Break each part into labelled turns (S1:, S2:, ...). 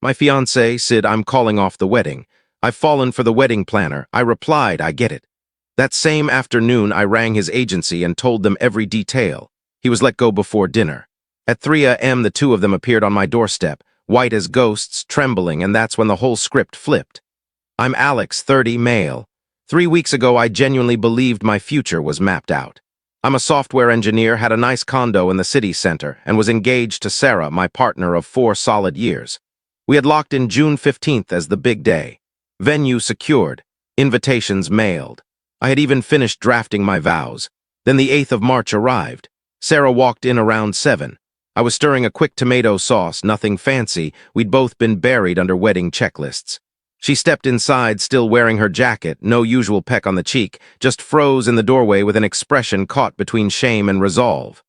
S1: My fiancé, Sid, I'm calling off the wedding. I've fallen for the wedding planner. I replied, I get it. That same afternoon, I rang his agency and told them every detail. He was let go before dinner. At 3 a.m., the two of them appeared on my doorstep, white as ghosts, trembling, and that's when the whole script flipped. I'm Alex, 30, male. 3 weeks ago, I genuinely believed my future was mapped out. I'm a software engineer, had a nice condo in the city center, and was engaged to Sarah, my partner of 4 solid years. We had locked in June 15th as the big day. Venue secured. Invitations mailed. I had even finished drafting my vows. Then the 8th of March arrived. Sarah walked in around 7. I was stirring a quick tomato sauce, nothing fancy. We'd both been buried under wedding checklists. She stepped inside, still wearing her jacket, no usual peck on the cheek, just froze in the doorway with an expression caught between shame and resolve.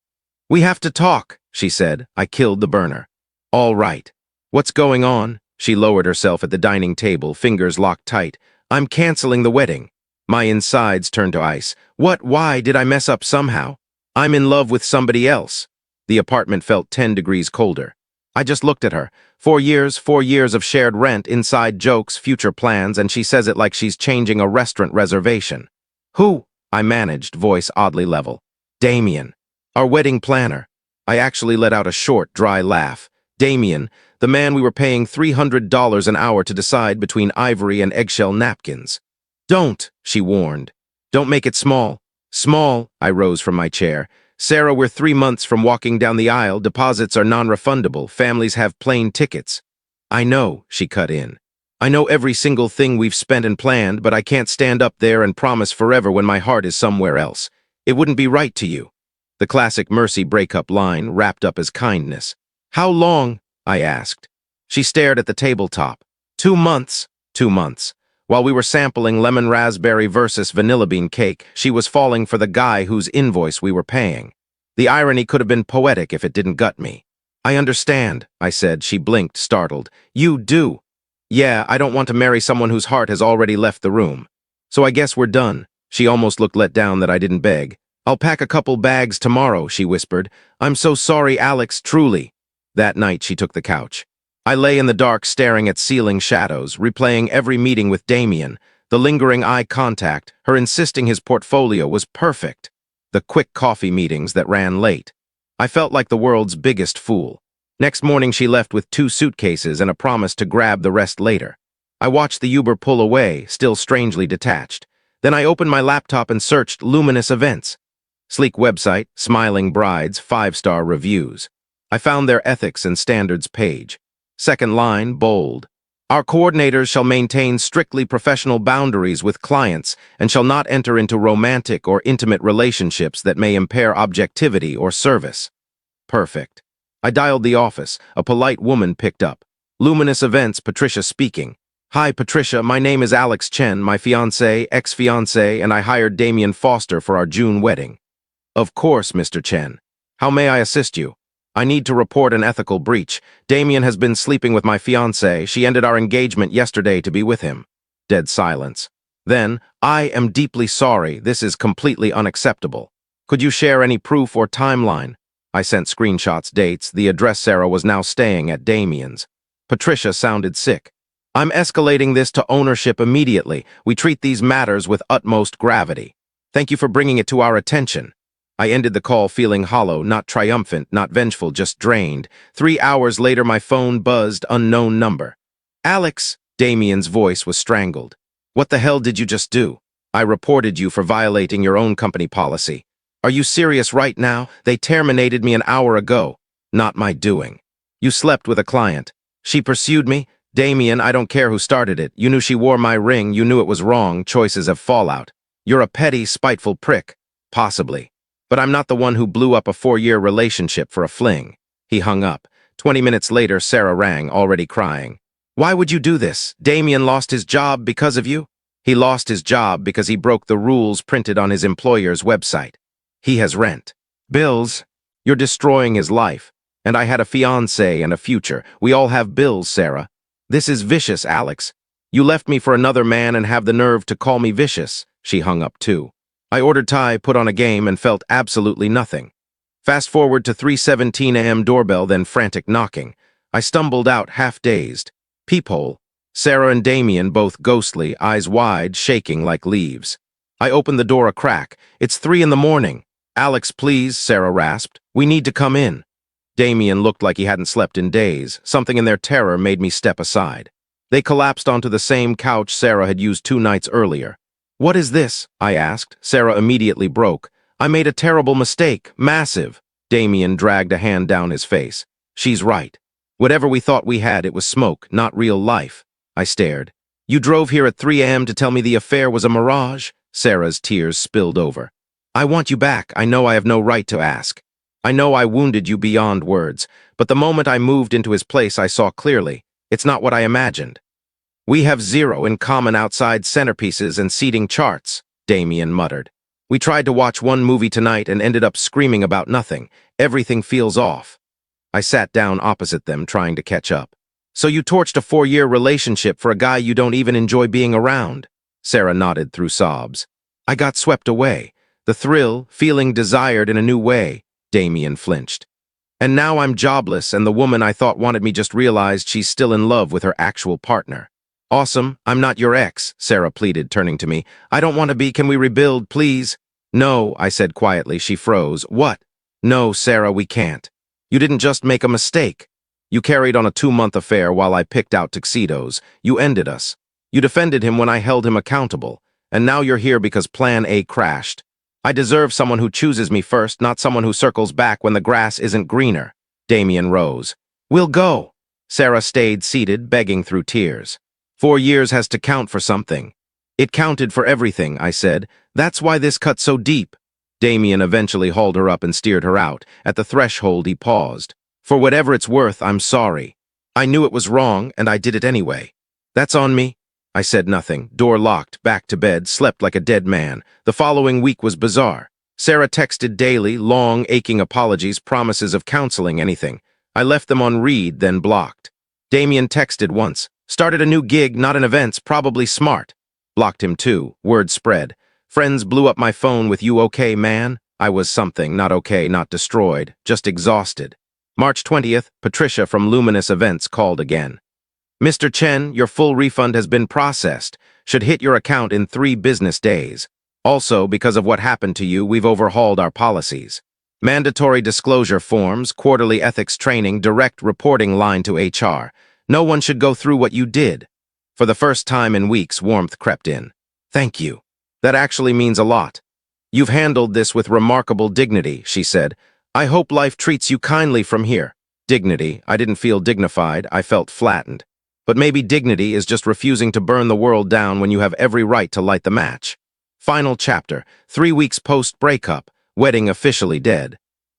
S1: "We have to talk," she said. I killed the burner. "All right. What's going on?" She lowered herself at the dining table, fingers locked tight. "I'm canceling the wedding." My insides turned to ice. "What? Why? Did I mess up somehow?" "I'm in love with somebody else." The apartment felt 10 degrees colder. I just looked at her. 4 years of shared rent, inside jokes, future plans, and she says it like she's changing a restaurant reservation. "Who?" I managed, voice oddly level. "Damien. Our wedding planner." I actually let out a short, dry laugh. Damien, the man we were paying $300 an hour to decide between ivory and eggshell napkins. "Don't," she warned. "Don't make it small." "Small," I rose from my chair. "Sarah, we're 3 months from walking down the aisle. Deposits are non-refundable. Families have plane tickets." "I know," she cut in. "I know every single thing we've spent and planned, but I can't stand up there and promise forever when my heart is somewhere else. It wouldn't be right to you." The classic Mercy breakup line, wrapped up as kindness. "How long?" I asked. She stared at the tabletop. 2 months. 2 months. While we were sampling lemon raspberry versus vanilla bean cake, she was falling for the guy whose invoice we were paying. The irony could have been poetic if it didn't gut me. "I understand," I said. She blinked, startled. "You do?" "Yeah, I don't want to marry someone whose heart has already left the room. So I guess we're done." She almost looked let down that I didn't beg. "I'll pack a couple bags tomorrow," she whispered. "I'm so sorry, Alex, truly." That night she took the couch. I lay in the dark staring at ceiling shadows, replaying every meeting with Damien, the lingering eye contact, her insisting his portfolio was perfect, the quick coffee meetings that ran late. I felt like the world's biggest fool. Next morning she left with 2 suitcases and a promise to grab the rest later. I watched the Uber pull away, still strangely detached. Then I opened my laptop and searched Luminous Events. Sleek website, smiling brides, 5-star reviews. I found their ethics and standards page. Second line, bold. "Our coordinators shall maintain strictly professional boundaries with clients and shall not enter into romantic or intimate relationships that may impair objectivity or service." Perfect. I dialed the office. A polite woman picked up. "Luminous Events, Patricia speaking." "Hi, Patricia. My name is Alex Chen, my fiancé, ex-fiancé, and I hired Damien Foster for our June wedding." "Of course, Mr. Chen. How may I assist you?" "I need to report an ethical breach. Damien has been sleeping with my fiancée. She ended our engagement yesterday to be with him." Dead silence. Then, "I am deeply sorry. This is completely unacceptable. Could you share any proof or timeline?" I sent screenshots, dates, the address Sarah was now staying at Damien's. Patricia sounded sick. "I'm escalating this to ownership immediately. We treat these matters with utmost gravity. Thank you for bringing it to our attention." I ended the call feeling hollow, not triumphant, not vengeful, just drained. 3 hours later, my phone buzzed, unknown number. "Alex," Damien's voice was strangled. "What the hell did you just do?" "I reported you for violating your own company policy." "Are you serious right now? They terminated me an hour ago." "Not my doing." "You slept with a client." "She pursued me." "Damien, I don't care who started it. You knew she wore my ring. You knew it was wrong. Choices have fallout. You're a petty, spiteful prick." "Possibly. But I'm not the one who blew up a 4-year relationship for a fling." He hung up. 20 minutes later, Sarah rang, already crying. "Why would you do this? Damien lost his job because of you?" "He lost his job because he broke the rules printed on his employer's website. He has rent. Bills. You're destroying his life. And I had a fiancé and a future. We all have bills, Sarah. This is vicious, Alex. You left me for another man and have the nerve to call me vicious." She hung up too. I ordered Thai, put on a game, and felt absolutely nothing. Fast forward to 3:17 a.m. doorbell, then frantic knocking. I stumbled out, half-dazed. Peephole. Sarah and Damien, both ghostly, eyes wide, shaking like leaves. I opened the door a crack. "It's 3 in the morning. Alex, please," Sarah rasped. "We need to come in." Damien looked like he hadn't slept in days. Something in their terror made me step aside. They collapsed onto the same couch Sarah had used 2 nights earlier. "What is this?" I asked. Sarah immediately broke. "I made a terrible mistake. Massive." Damien dragged a hand down his face. "She's right. Whatever we thought we had, it was smoke, not real life." I stared. "You drove here at 3 a.m. to tell me the affair was a mirage?" Sarah's tears spilled over. "I want you back. I know I have no right to ask. I know I wounded you beyond words, but the moment I moved into his place, I saw clearly. It's not what I imagined. We have 0 in common outside centerpieces and seating charts," Damien muttered. "We tried to watch one movie tonight and ended up screaming about nothing. Everything feels off." I sat down opposite them, trying to catch up. "So you torched a 4-year relationship for a guy you don't even enjoy being around?" Sarah nodded through sobs. "I got swept away. The thrill, feeling desired in a new way." Damien flinched. "And now I'm jobless, and the woman I thought wanted me just realized she's still in love with her actual partner." "Awesome, I'm not your ex," Sarah pleaded, turning to me. "I don't want to be. Can we rebuild, please?" "No," I said quietly. She froze. "What?" "No, Sarah, we can't. You didn't just make a mistake. You carried on a 2-month affair while I picked out tuxedos. You ended us. You defended him when I held him accountable. And now you're here because Plan A crashed. I deserve someone who chooses me first, not someone who circles back when the grass isn't greener." Damien rose. "We'll go." Sarah stayed seated, begging through tears. 4 years has to count for something." "It counted for everything," I said. "That's why this cut so deep." Damien eventually hauled her up and steered her out. At the threshold, he paused. "For whatever it's worth, I'm sorry. I knew it was wrong, and I did it anyway." "That's on me." I said nothing. Door locked, back to bed, slept like a dead man. The following week was bizarre. Sarah texted daily, long, aching apologies, promises of counseling, anything. I left them on read, then blocked. Damien texted once. "Started a new gig, not in events, probably smart." Blocked him too. Word spread. Friends blew up my phone with "You okay, man?" I was something, not okay, not destroyed, just exhausted. March 20th, Patricia from Luminous Events called again. "Mr. Chen, your full refund has been processed. Should hit your account in 3 business days. Also, because of what happened to you, we've overhauled our policies. Mandatory disclosure forms, quarterly ethics training, direct reporting line to HR. No one should go through what you did." For the first time in weeks, warmth crept in. "Thank you. That actually means a lot. You've handled this with remarkable dignity," she said. "I hope life treats you kindly from here." Dignity. I didn't feel dignified. I felt flattened. But maybe dignity is just refusing to burn the world down when you have every right to light the match. Final chapter. 3 weeks post-breakup. Wedding officially dead.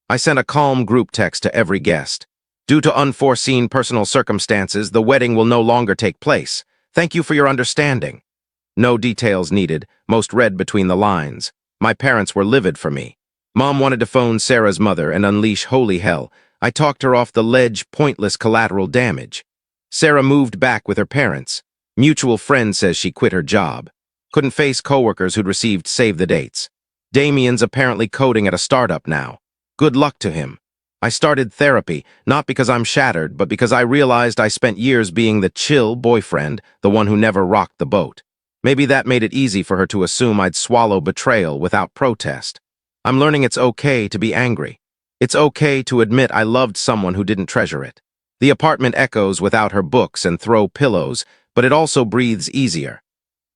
S1: I sent a calm group text to every guest. "Due to unforeseen personal circumstances, the wedding will no longer take place. Thank you for your understanding." No details needed, most read between the lines. My parents were livid for me. Mom wanted to phone Sarah's mother and unleash holy hell. I talked her off the ledge, pointless collateral damage. Sarah moved back with her parents. Mutual friend says she quit her job. Couldn't face coworkers who'd received save the dates. Damien's apparently coding at a startup now. Good luck to him. I started therapy, not because I'm shattered, but because I realized I spent years being the chill boyfriend, the one who never rocked the boat. Maybe that made it easy for her to assume I'd swallow betrayal without protest. I'm learning it's okay to be angry. It's okay to admit I loved someone who didn't treasure it. The apartment echoes without her books and throw pillows, but it also breathes easier.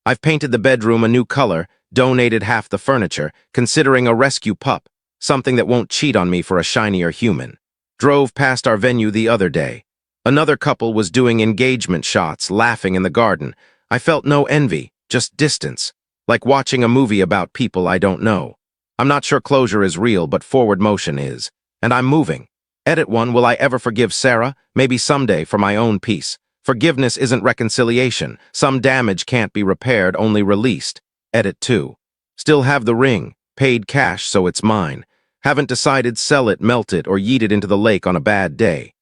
S1: I've painted the bedroom a new color, donated half the furniture, considering a rescue pup, something that won't cheat on me for a shinier human. Drove past our venue the other day. Another couple was doing engagement shots, laughing in the garden. I felt no envy, just distance, like watching a movie about people I don't know. I'm not sure closure is real, but forward motion is. And I'm moving. Edit 1. Will I ever forgive Sarah? Maybe someday, for my own peace. Forgiveness isn't reconciliation. Some damage can't be repaired, only released. Edit 2. Still have the ring. Paid cash, so it's mine. Haven't decided sell it, melt it, or yeet it into the lake on a bad day.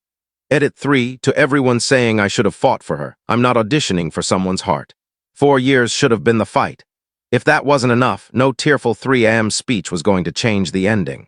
S1: Edit 3. To everyone saying I should have fought for her, I'm not auditioning for someone's heart. 4 years should have been the fight. If that wasn't enough, no tearful 3 a.m. speech was going to change the ending.